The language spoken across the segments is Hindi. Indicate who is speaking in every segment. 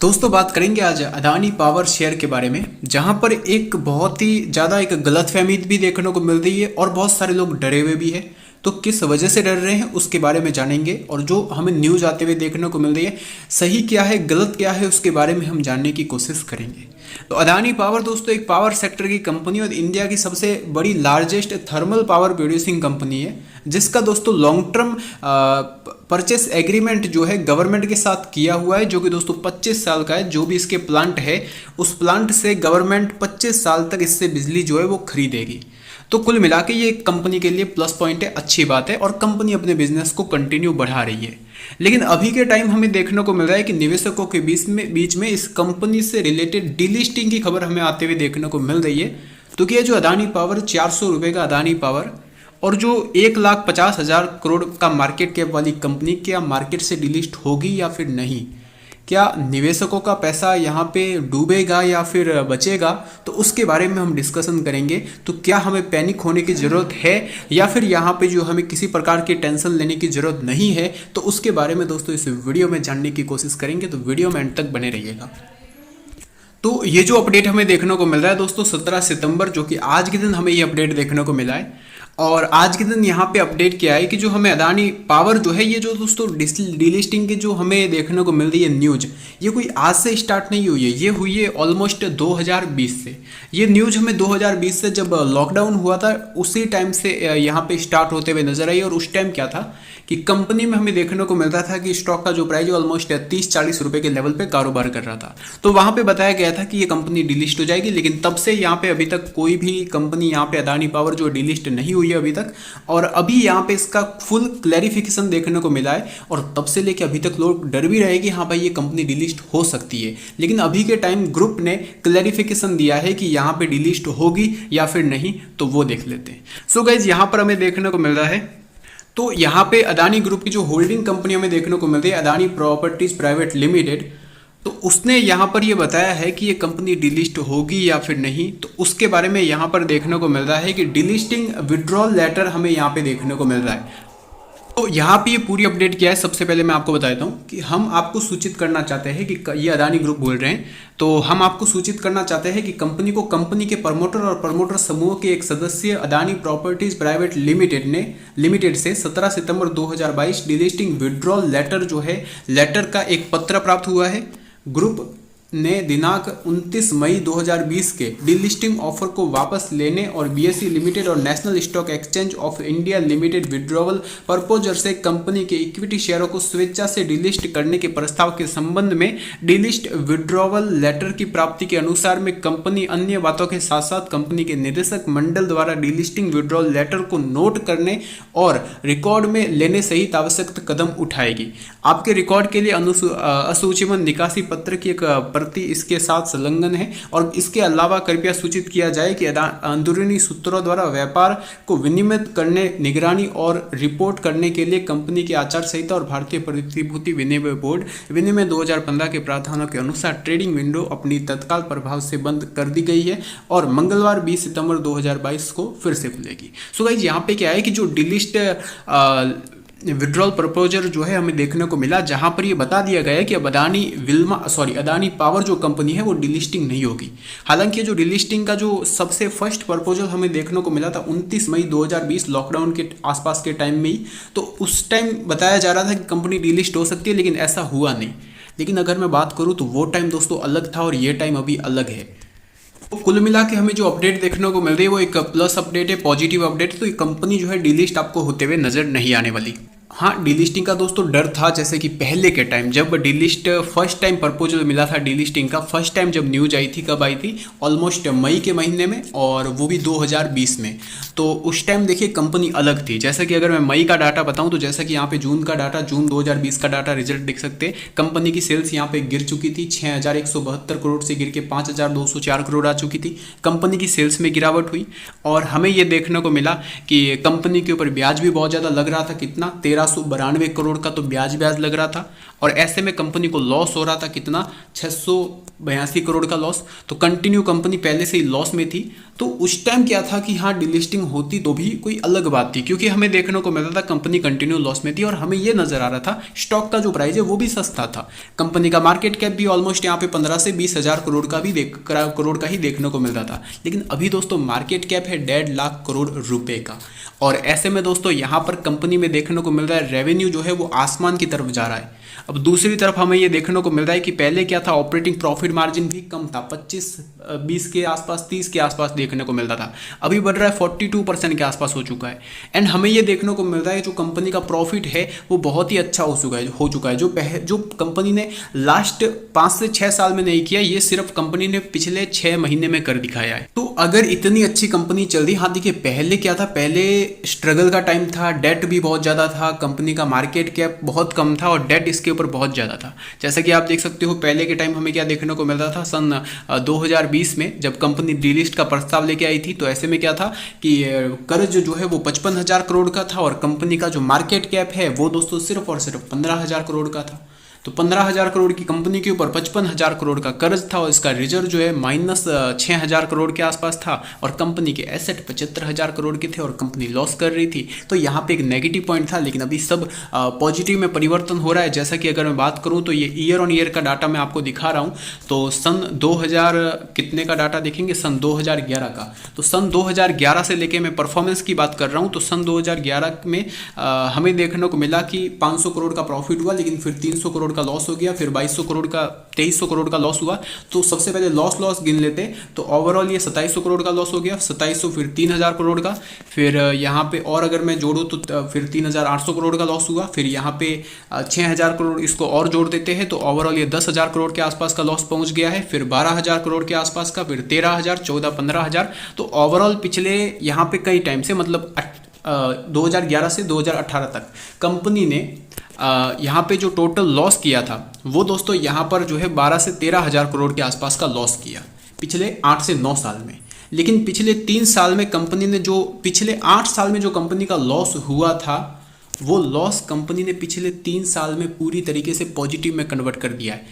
Speaker 1: दोस्तों बात करेंगे आज अदानी पावर शेयर के बारे में, जहां पर एक बहुत ही ज़्यादा एक गलतफहमी भी देखने को मिल रही है और बहुत सारे लोग डरे हुए भी हैं। तो किस वजह से डर रहे हैं उसके बारे में जानेंगे, और जो हमें न्यूज़ आते हुए देखने को मिल रही है सही क्या है गलत क्या है उसके बारे में हम जानने की कोशिश करेंगे। तो अदानी पावर दोस्तों एक पावर सेक्टर की कंपनी और इंडिया की सबसे बड़ी largest thermal power producing company है, जिसका दोस्तों लॉन्ग टर्म परचेस एग्रीमेंट जो है गवर्नमेंट के साथ किया हुआ है, जो कि दोस्तों 25 साल का है। जो भी इसके प्लांट है उस प्लांट से गवर्नमेंट 25 साल तक इससे बिजली जो है वो खरीदेगी। तो कुल मिला के ये कंपनी के लिए प्लस पॉइंट है, अच्छी बात है, और कंपनी अपने बिजनेस को कंटिन्यू बढ़ा रही है। लेकिन अभी के टाइम हमें देखने को मिल रहा है कि निवेशकों के बीच में इस कंपनी से रिलेटेड डीलिस्टिंग की खबर हमें आते हुए देखने को मिल रही है। तो क्या जो अदानी पावर 400 रुपये का अदानी पावर और जो 1,50,000 करोड़ का मार्केट कैप वाली कंपनी क्या मार्केट से डिलिस्ट होगी या फिर नहीं, क्या निवेशकों का पैसा यहाँ पे डूबेगा या फिर बचेगा, तो उसके बारे में हम डिस्कशन करेंगे। तो क्या हमें पैनिक होने की ज़रूरत है या फिर यहाँ पे जो हमें किसी प्रकार की टेंशन लेने की ज़रूरत नहीं है, तो उसके बारे में दोस्तों इस वीडियो में जानने की कोशिश करेंगे। तो वीडियो में एंड तक बने रहिएगा। तो ये जो अपडेट हमें देखने को मिल रहा है दोस्तों 17 सितंबर, जो कि आज के दिन हमें ये अपडेट देखने को मिला है। और आज के दिन यहाँ पे अपडेट किया है कि जो हमें अदानी पावर जो है ये जो दोस्तों डीलिस्टिंग की जो हमें देखने को मिल रही है न्यूज, ये कोई आज से स्टार्ट नहीं हुई है, ये हुई है ऑलमोस्ट 2020 से। ये न्यूज हमें 2020 से जब लॉकडाउन हुआ था उसी टाइम से यहाँ पे स्टार्ट होते हुए नजर आई। और उस टाइम क्या था कि कंपनी में हमें देखने को मिलता था कि स्टॉक का जो प्राइस है ऑलमोस्ट 30-40 रुपए के लेवल पे कारोबार कर रहा था। तो वहां पे बताया गया था कि ये कंपनी डिलिस्ट हो जाएगी, लेकिन तब से यहाँ पे अभी तक कोई भी कंपनी यहाँ पे अदानी पावर जो डिलिस्ट नहीं हुई है अभी तक। और अभी यहाँ पे इसका फुल क्लैरिफिकेशन देखने को मिला है, और तब से लेके अभी तक लोग डर भी रहे कि हाँ भाई ये कंपनी डिलिस्ट हो सकती है। लेकिन अभी के टाइम ग्रुप ने क्लैरिफिकेशन दिया है कि यहाँ पे डिलिस्ट होगी या फिर नहीं, तो वो देख लेते हैं। सो गाइज यहाँ पर हमें देखने को मिल रहा है, तो यहाँ पे अदानी ग्रुप की जो होल्डिंग कंपनी हमें देखने को मिल रही है अदानी प्रॉपर्टीज प्राइवेट लिमिटेड, तो उसने यहाँ पर ये बताया है कि ये कंपनी डिलिस्ट होगी या फिर नहीं। तो उसके बारे में यहाँ पर देखने को मिल रहा है कि डिलिस्टिंग विड्रॉल लेटर हमें यहाँ पे देखने को मिल रहा है। तो यहाँ पे ये पूरी अपडेट क्या है, सबसे पहले मैं आपको बताता हूँ कि हम आपको सूचित करना चाहते हैं कि ये अदानी ग्रुप बोल रहे हैं, तो हम आपको सूचित करना चाहते हैं कि कंपनी के प्रमोटर और प्रमोटर समूह के एक सदस्य अदानी प्रॉपर्टीज प्राइवेट लिमिटेड से 17 सितंबर 2022 डिलिस्टिंग विड्रॉल लेटर जो है लेटर का एक पत्र प्राप्त हुआ है। ग्रुप ने दिनांक 29 मई 2020 के डिलिस्टिंग ऑफर को वापस लेने और बीएसई लिमिटेड और national stock exchange of India limited withdrawal proposer से कंपनी के इक्विटी शेयरों को स्वेच्छा से डिलिस्ट करने के प्रस्ताव के संबंध में डिलिस्ट विड्रॉवल लेटर की प्राप्ति के अनुसार में कंपनी अन्य बातों के साथ साथ कंपनी के निदेशक मंडल द्वारा डिलिस्टिंग विड्रॉवल लेटर को नोट करने और रिकॉर्ड में लेने सहित आवश्यक कदम उठाएगी। आपके रिकॉर्ड के लिए असूचीबद्ध निकासी पत्र की एक प्रति इसके साथ संलग्न है। और इसके अलावा कृपया सूचित किया जाए कि अंदरूनी सूत्रों द्वारा व्यापार को विनियमित करने, निगरानी और रिपोर्ट करने के लिए कंपनी की आचार संहिता और भारतीय प्रतिभूति विनिमय बोर्ड विनिमय 2015 के प्रावधानों के अनुसार ट्रेडिंग विंडो अपनी तत्काल प्रभाव से बंद कर दी गई है और मंगलवार 20 सितंबर 2022 को फिर से खुलेगी। सो गाइस यहाँ पे क्या है कि जो डिलिस्ट विड्रॉल प्रपोजल जो है हमें देखने को मिला, जहां पर ये बता दिया गया है कि अब अदानी पावर जो कंपनी है वो डिलिस्टिंग नहीं होगी। हालांकि जो डिलिस्टिंग का जो सबसे फर्स्ट प्रपोजल हमें देखने को मिला था 29 मई 2020 लॉकडाउन के आसपास के टाइम में ही, तो उस टाइम बताया जा रहा था कि कंपनी डिलिस्ट हो सकती है, लेकिन ऐसा हुआ नहीं। लेकिन अगर मैं बात करूँ तो वो टाइम दोस्तों अलग था और ये टाइम अभी अलग है। तो कुल मिला के हमें जो अपडेट देखने को मिल रही है वो एक प्लस अपडेट है, पॉजिटिव अपडेट। तो ये कंपनी जो है डिलिस्ट आपको होते हुए नजर नहीं आने वाली। हाँ, डिलिस्टिंग का दोस्तों डर था, जैसे कि पहले के टाइम जब डिलिस्ट फर्स्ट टाइम प्रपोजल मिला था डिलिस्टिंग का, फर्स्ट टाइम जब न्यूज आई थी, कब आई थी, ऑलमोस्ट मई के महीने में, और वो भी 2020 में। तो उस टाइम देखिए कंपनी अलग थी। जैसे कि अगर मैं मई का डाटा बताऊं तो जैसा कि यहाँ पे जून का डाटा, जून 2020 का डाटा रिजल्ट देख सकते हैं। कंपनी की सेल्स यहाँ पे गिर चुकी थी, 6,172 करोड़ से गिर के 5,204 करोड़ आ चुकी थी। कंपनी की सेल्स में गिरावट हुई और हमें ये देखने को मिला कि कंपनी के ऊपर ब्याज भी बहुत ज़्यादा लग रहा था। कितना 1392 करोड़ का तो ब्याज लग रहा था। और ऐसे में कंपनी को लॉस हो रहा था कितना, 682 करोड़ का लॉस। तो कंटिन्यू कंपनी पहले से ही लॉस में थी। तो उस टाइम क्या था कि हाँ डिलिस्टिंग होती तो भी कोई अलग बात थी, क्योंकि हमें देखने को मिलता था कंपनी कंटिन्यू लॉस में थी और हमें ये नजर आ रहा था स्टॉक का जो प्राइस है वो भी सस्ता था। कंपनी का मार्केट कैप भी ऑलमोस्ट यहाँ पे 15 से 20 हजार करोड़ का ही देखने को मिलता था। लेकिन अभी दोस्तों मार्केट कैप है 1.5 लाख करोड़ रुपए का। और ऐसे में दोस्तों यहाँ पर कंपनी में देखने को मिल रहा है रेवेन्यू जो है वो आसमान की तरफ जा रहा है। अब दूसरी तरफ हमें ये देखने को मिल रहा है कि पहले क्या था, ऑपरेटिंग प्रॉफिट मार्जिन भी कम था, 25-20 के आसपास, 30 के आसपास देखने को मिलता था। अभी बढ़ रहा है 42% के आसपास हो चुका है। एंड हमें ये देखने को मिल रहा है जो कंपनी का प्रॉफिट है वो बहुत ही अच्छा हो चुका है जो कंपनी ने लास्ट 5 से 6 साल में नहीं किया, ये सिर्फ कंपनी ने पिछले 6 महीने में कर दिखाया है। तो अगर इतनी अच्छी कंपनी चल रही, हाँ देखिए पहले क्या था, पहले स्ट्रगल का टाइम था, डेट भी बहुत ज़्यादा था, कंपनी का मार्केट कैप बहुत कम था और डेट इसके ऊपर बहुत ज़्यादा था। जैसा कि आप देख सकते हो पहले के टाइम हमें क्या देखने को मिलता था, सन 2020 में जब कंपनी डीलिस्ट का प्रस्ताव लेके आई थी, तो ऐसे में क्या था कि कर्ज जो है वो 55,000 करोड़ का था और कंपनी का जो मार्केट कैप है वो दोस्तों सिर्फ और सिर्फ 15,000 करोड़ का था। तो 15,000 करोड़ की कंपनी के ऊपर 55,000 करोड़ का कर्ज था और इसका रिजर्व जो है -6,000 करोड़ के आसपास था और कंपनी के एसेट 75,000 करोड़ के थे और कंपनी लॉस कर रही थी। तो यहाँ पे एक नेगेटिव पॉइंट था, लेकिन अभी सब पॉजिटिव में परिवर्तन हो रहा है। जैसा कि अगर मैं बात करूँ तो ये ईयर ऑन ईयर का डाटा मैं आपको दिखा रहा हूँ। तो सन 2000 कितने का डाटा देखेंगे, सन 2011 का। तो सन 2011 से लेके मैं परफॉर्मेंस की बात कर रहा हूँ, तो सन 2011 में हमें देखने को मिला कि 500 करोड़ का प्रॉफिट हुआ, लेकिन फिर 300 करोड़ का लॉस हो गया, फिर 2300 करोड़ का लॉस हुआ। तो सबसे पहले लॉस गिन लेते, तो ओवरऑल ये 2700 करोड़ का लॉस हो गया, 2700 फिर 3000 करोड़ का, फिर यहाँ पे और अगर मैं जोड़ूँ तो फिर 3800 करोड़ का लॉस हुआ, फिर यहाँ पे 6000 करोड़ इसको और जोड़ देते हैं तो ओवरऑल ये 10,000 करोड़ के आसपास का लॉस पहुँच गया है, फिर 12,000 करोड़ के आसपास का, फिर 13,000, 14, 15,000। तो ओवरऑल पिछले यहाँ पे कई टाइम से मतलब 2011 से 2018 तक कंपनी ने यहाँ पे जो टोटल लॉस किया था वो दोस्तों यहाँ पर जो है 12 से 13,000 करोड़ के आसपास का लॉस किया पिछले 8 से 9 साल में। लेकिन पिछले 3 साल में कंपनी ने जो पिछले 8 साल में जो कंपनी का लॉस हुआ था वो लॉस कंपनी ने पिछले 3 साल में पूरी तरीके से पॉजिटिव में कन्वर्ट कर दिया है।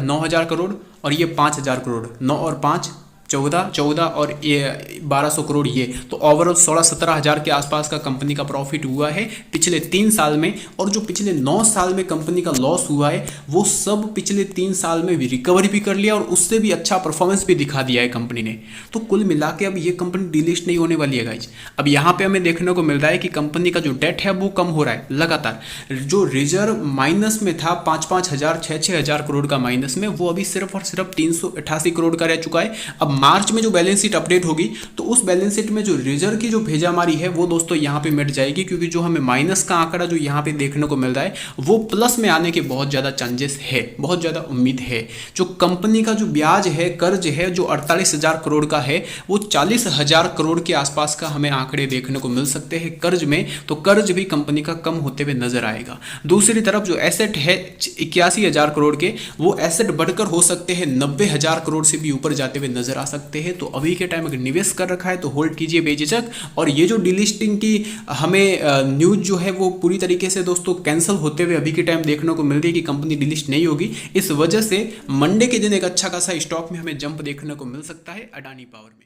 Speaker 1: 9,000 करोड़ और ये 5,000 करोड़, 9 और 5 14 और ये 1200 करोड़, ये तो ओवरऑल 16-17 हज़ार के आसपास का कंपनी का प्रॉफिट हुआ है पिछले 3 साल में। और जो पिछले 9 साल में कंपनी का लॉस हुआ है वो सब पिछले 3 साल में भी रिकवरी भी कर लिया और उससे भी अच्छा परफॉर्मेंस भी दिखा दिया है कंपनी ने। तो कुल मिला के अब ये कंपनी डिलिस्ट नहीं होने वाली है गाइज। अब यहाँ पे हमें देखने को मिल रहा है कि कंपनी का जो डेट है वो कम हो रहा है लगातार। जो रिजर्व माइनस में था 5-5 हज़ार 6-6 हज़ार करोड़ का माइनस में, वो अभी सिर्फ और सिर्फ 388 करोड़ का रह चुका है। अब मार्च में जो बैलेंस शीट अपडेट होगी तो उस बैलेंस शीट में जो रिजर्व की जो भेजामारी है वो दोस्तों यहाँ पे मिट जाएगी, क्योंकि जो हमें माइनस का आंकड़ा जो यहाँ पे देखने को मिल रहा है वो प्लस में आने के बहुत ज़्यादा चांसेस है, बहुत ज़्यादा उम्मीद है। जो कंपनी का जो ब्याज है, कर्ज है, जो 48,000 करोड़ का है वो 40,000 करोड़ के आसपास का हमें आंकड़े देखने को मिल सकते हैं कर्ज में। तो कर्ज भी कंपनी का कम होते हुए नजर आएगा। दूसरी तरफ जो एसेट है 81,000 करोड़ के, वो एसेट बढ़कर हो सकते हैं 90,000 करोड़ से भी ऊपर जाते हुए नजर आ सकते हैं। तो अभी के टाइम अगर निवेश कर रखा है तो होल्ड कीजिए बेझिझक। और ये जो डिलिस्टिंग की हमें न्यूज जो है वो पूरी तरीके से दोस्तों कैंसिल होते हुए अभी के टाइम देखने को मिल रही है कि कंपनी डिलिस्ट नहीं होगी। इस वजह से मंडे के दिन एक अच्छा खासा स्टॉक में हमें जंप देखने को मिल सकता है अडानी पावर में।